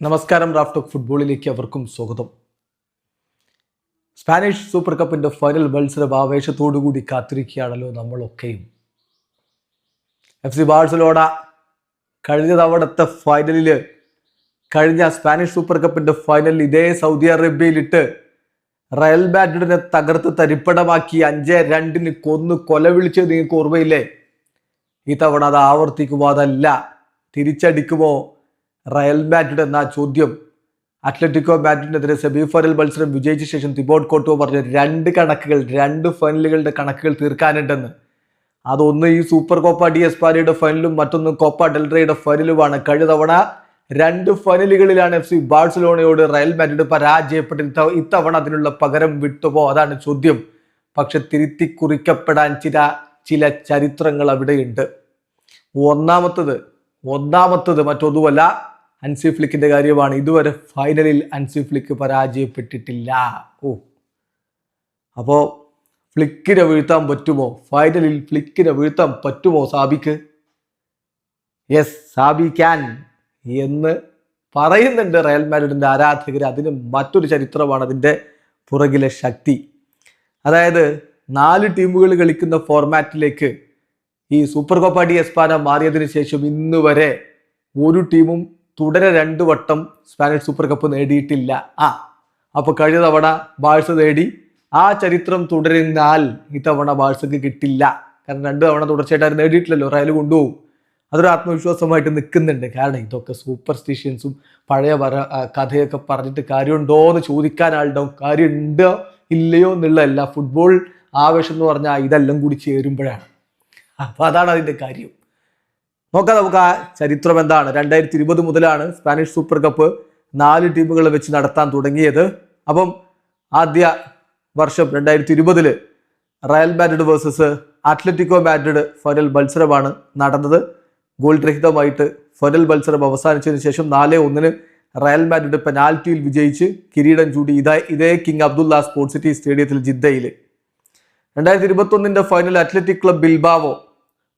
നമസ്കാരം. Raf talk ഫുട്ബോളിലേക്ക് അവർക്കും സ്വാഗതം. സ്പാനിഷ് സൂപ്പർ കപ്പിന്റെ ഫൈനൽ മത്സരം ആവേശത്തോടുകൂടി കാത്തിരിക്കുകയാണല്ലോ നമ്മളൊക്കെയും. FC ബാഴ്സലോണ കഴിഞ്ഞ തവണത്തെ ഫൈനലില് കഴിഞ്ഞ സ്പാനിഷ് സൂപ്പർ കപ്പിന്റെ ഫൈനലിൽ ഇതേ സൗദി അറേബ്യയിലിട്ട് റയൽ മാഡ്രിഡിനെ തകർത്ത് തരിപ്പണമാക്കി 5-2 കൊന്ന് കൊലവിളിച്ച് നിങ്ങൾക്ക് ഓർമ്മയില്ലേ? ഈ തവണ അത് ആവർത്തിക്കുമോ, അതല്ല തിരിച്ചടിക്കുമോ റയൽ മാഡ്രിഡ് എന്ന ചോദ്യം അത്ലറ്റിക്കോ മാഡ്രിഡിനെതിരെ സെമി ഫൈനൽ മത്സരം വിജയിച്ച ശേഷം തിബോട്ട് കോർട്ടോ പറഞ്ഞ രണ്ട് ഫൈനലുകളുടെ കണക്കുകൾ തീർക്കാനുണ്ടെന്ന്. അതൊന്ന് ഈ സൂപ്പർ കോപ്പ ഡി എസ്പാനിയുടെ ഫൈനലും മറ്റൊന്ന് കോപ്പ ഡെൽറയുടെ ഫൈനലുമാണ്. കഴിഞ്ഞ തവണ 2 ഫൈനലുകളിലാണ് FC ബാഴ്സലോണയോട് റയൽ മാഡ്രിഡ് പരാജയപ്പെട്ട്. ഇത്തവണ അതിനുള്ള പകരം വിട്ടുപോ, അതാണ് ചോദ്യം. പക്ഷെ തിരുത്തി കുറിക്കപ്പെടാൻ ചില ചരിത്രങ്ങൾ അവിടെയുണ്ട്. ഒന്നാമത്തത് മറ്റൊന്നുമല്ല, ഹൻസി ഫ്ലിക്കിന്റെ കാര്യമാണ്. ഇതുവരെ ഫൈനലിൽ ഹൻസി ഫ്ലിക്ക് പരാജയപ്പെട്ടിട്ടില്ല. അപ്പോ ഫ്ലിക്കിനെ വീഴ്ത്താൻ പറ്റുമോ? ഫൈനലിൽ ഫ്ലിക്കിനെ വീഴ്ത്താൻ പറ്റുമോ സാബിക്ക്? യെസ്, സാബി ക്യാൻ എന്ന് പറയുന്നുണ്ട് റയൽ മാഡ്രിഡിന്റെ ആരാധകർ. അതിന് മറ്റൊരു ചരിത്രമാണ് അതിൻ്റെ പുറകിലെ ശക്തി. അതായത് 4 ടീമുകൾ കളിക്കുന്ന ഫോർമാറ്റിലേക്ക് ഈ സൂപ്പർ കോപ്പ ഡി എസ്പാന മാറിയതിനു ശേഷം ഇന്ന് വരെ ഒരു ടീമും തുടരെ 2 വട്ടം സ്പാനിഷ് സൂപ്പർ കപ്പ് നേടിയിട്ടില്ല. അപ്പൊ കഴിഞ്ഞ തവണ ബാഴ്സ നേടി. ആ ചരിത്രം തുടരുന്നാൽ ഇത്തവണ ബാഴ്സക്ക് കിട്ടില്ല. കാരണം 2 തവണ തുടർച്ചയായിട്ട് നേടിയിട്ടില്ലല്ലോ. റയൽ കൊണ്ടുപോകും. അതൊരു ആത്മവിശ്വാസമായിട്ട് നിൽക്കുന്നുണ്ട്. കാരണം ഇതൊക്കെ സൂപ്പർസ്റ്റിഷ്യൻസും പഴയ കഥയൊക്കെ പറഞ്ഞിട്ട് കാര്യമുണ്ടോ എന്ന് ചോദിക്കാൻ ആളുണ്ടാവും. കാര്യമുണ്ടോ ഇല്ലയോ എന്നുള്ളതല്ല. ഫുട്ബോൾ ആവേശം എന്ന് പറഞ്ഞാൽ ഇതെല്ലാം കൂടി ചേരുമ്പോഴാണ്. അപ്പൊ അതാണ് അതിന്റെ കാര്യം. നോക്കാം നമുക്ക് ആ ചരിത്രം എന്താണ്. 2020 മുതലാണ് സ്പാനിഷ് സൂപ്പർ കപ്പ് 4 ടീമുകളെ വെച്ച് നടത്താൻ തുടങ്ങിയത്. അപ്പം ആദ്യ വർഷം 2020 Real Madrid versus Atletico Madrid final മത്സരമാണ് നടന്നത്. ഗോൾ രഹിതമായിട്ട് ഫൈനൽ മത്സരം അവസാനിച്ചതിന് ശേഷം 4-1 റയൽ മാഡ്രിഡ് പെനാൽറ്റിയിൽ വിജയിച്ച് കിരീടം ചൂടി ഇതേ കിങ് അബ്ദുള്ള സ്പോർട്സ് സിറ്റി സ്റ്റേഡിയത്തിൽ ജിദ്ദയിൽ. 2021 final athletic club Bilbao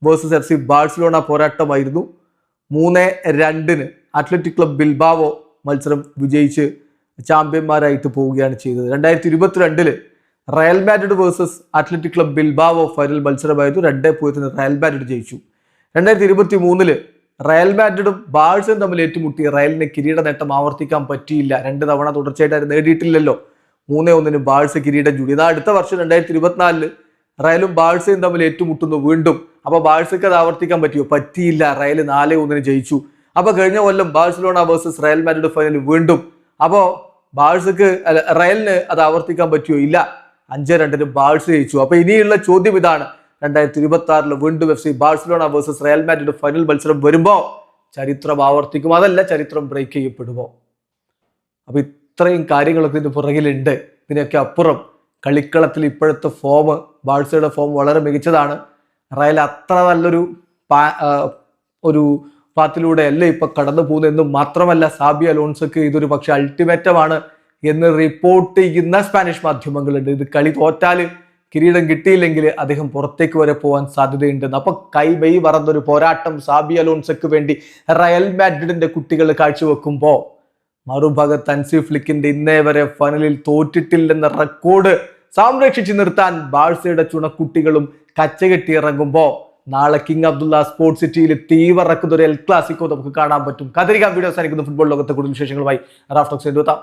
versus FC Barcelona പോരാട്ടമായിരുന്നു. 3-2 അത്ലറ്റിക് ക്ലബ് ബിൽബാവോ മത്സരം വിജയിച്ച് ചാമ്പ്യന്മാരായിട്ട് പോവുകയാണ് ചെയ്തത്. 2022 Real Madrid versus athletic club Bilbao final മത്സരമായിരുന്നു. 2-0 റയൽ മാഡ്രിഡ് ജയിച്ചു. 2023 റയൽ മാഡ്രിഡും ബാഴ്സയും തമ്മിൽ ഏറ്റുമുട്ടി. റയലിന് കിരീട നേട്ടം ആവർത്തിക്കാൻ പറ്റിയില്ല. 2 തവണ തുടർച്ചയായിട്ട് നേടിയിട്ടില്ലല്ലോ. 3-1 ബാഴ്സ കിരീടം ചൂടി. ഇതാ അടുത്ത വർഷം 2024 റയലും ബാഴ്സയും തമ്മിൽ ഏറ്റുമുട്ടുന്നു വീണ്ടും. അപ്പൊ ബാഴ്സയ്ക്ക് അത് ആവർത്തിക്കാൻ പറ്റിയില്ല. റയൽ 4-1 ജയിച്ചു. അപ്പൊ കഴിഞ്ഞ കൊല്ലം Barcelona versus Real Madrid final വീണ്ടും. അപ്പോ റയലിന് അത് ആവർത്തിക്കാൻ പറ്റിയോ? ഇല്ല. 5-2 ബാഴ്സ ജയിച്ചു. അപ്പൊ ഇനിയുള്ള ചോദ്യം ഇതാണ്. 2026 വീണ്ടും FC Barcelona versus Real Madrid final മത്സരം വരുമ്പോ ചരിത്രം ആവർത്തിക്കും, അതല്ല ചരിത്രം ബ്രേക്ക് ചെയ്യപ്പെടുമോ? അപ്പൊ ഇത്രയും കാര്യങ്ങളൊക്കെ ഇതിന്റെ പുറകിലുണ്ട്. ഇതിനൊക്കെ അപ്പുറം കളിക്കളത്തിൽ ഇപ്പോഴത്തെ ബാഴ്സയുടെ ഫോം വളരെ മികച്ചതാണ്. റയൽ അത്ര നല്ലൊരു പാത്തിലൂടെ അല്ല ഇപ്പൊ കടന്നു പോകുന്നതെന്നും മാത്രമല്ല, സാബി അലോൺസോക്ക് ഇതൊരു പക്ഷെ അൾട്ടിമേറ്റമാണ് എന്ന് റിപ്പോർട്ട് ചെയ്യുന്ന സ്പാനിഷ് മാധ്യമങ്ങളുണ്ട്. ഇത് കളി തോറ്റാല് കിരീടം കിട്ടിയില്ലെങ്കിൽ അദ്ദേഹം പുറത്തേക്ക് വരെ പോകാൻ സാധ്യതയുണ്ടെന്ന്. അപ്പൊ കൈബൈ പറന്നൊരു പോരാട്ടം സാബി അലോൺസോക്ക് വേണ്ടി റയൽ മാഡ്രിഡിന്റെ കുട്ടികൾ കാഴ്ചവെക്കുമ്പോ മറുഭാഗത്ത് ഹൻസി ഫ്ലിക്കിന്റെ ഇന്നേ വരെ ഫൈനലിൽ തോറ്റിട്ടില്ലെന്ന റെക്കോർഡ് സംരക്ഷിച്ചു നിർത്താൻ ബാഴ്സയുടെ ചുണക്കുട്ടികളും കച്ചകെട്ടി ഇറങ്ങുമ്പോ നാളെ കിങ് അബ്ദുള്ള സ്പോർട്സ് സിറ്റിയിൽ തീവറക്കുന്ന ഒരു എൽ ക്ലാസിക്കോ നമുക്ക് കാണാൻ പറ്റും. കാത്തിരിക്കാം. വീഡിയോ അവസാനിക്കുന്നു. ഫുട്ബോൾ ലോകത്തെ കൂടുതൽ വിശേഷങ്ങളുമായി റാഫ് ടോക്സ് എത്താം.